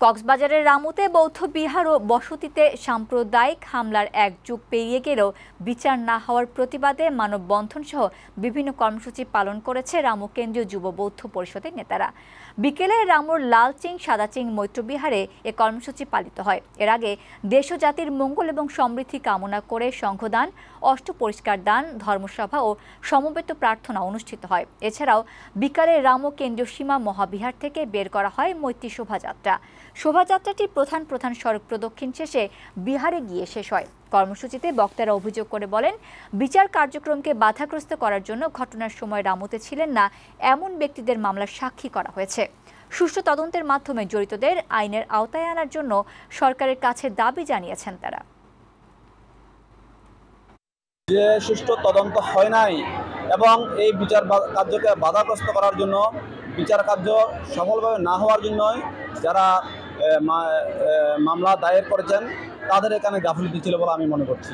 কক্সবাজারের রামুতে বৌদ্ধ বিহার ও বসতিতে সাম্প্রদায়িক হামলার এক যুগ পেরিয়ে গেলেও বিচার না হওয়ার প্রতিবাদে মানববন্ধন সহ বিভিন্ন কর্মসূচি পালন করেছে রামু কেন্দ্রীয় যুব বৌদ্ধ পরিষদের নেতারা। বিকেলে রামুর লালচিং সাদাচিং মৈত্রবিহারে এ কর্মসূচি পালিত হয়। এর আগে দেশ ও জাতির মঙ্গল এবং সমৃদ্ধি কামনা করে সংঘদান, অষ্ট পরিষ্কার দান, ধর্মসভা ও সমবেত প্রার্থনা অনুষ্ঠিত হয়। এছাড়াও বিকালে রামু কেন্দ্রীয় সীমা মহাবিহার থেকে বের করা হয় মৈত্রী শোভাযাত্রা। শোভাযাত্রাটি প্রধান সড়ক প্রদক্ষিণ শেষে বিহারে গিয়ে শেষ হয়। কর্মসূচিতে বক্তারা অভিযোগ করে বলেন, বিচার কার্যক্রমকে বাধাগ্রস্ত করার জন্য ঘটনার সময় রামুতে ছিলেন না এমন ব্যক্তিদের মামলার সাক্ষী করা হয়েছে। সুষ্ঠু তদন্তের মাধ্যমে জড়িতদের আইনের আওতায় আনার জন্য সরকারের কাছে দাবি জানিয়েছেন তারা। যে সুষ্ঠু তদন্ত হয় নাই এবং এই বিচার কার্যকে বাধাগ্রস্ত করার জন্য, বিচার কার্য সফলভাবে না হওয়ার জন্য যারা মামলা দায়ের করেছেন তাদের এখানে গাফিলতি ছিল বলে আমি মনে করছি।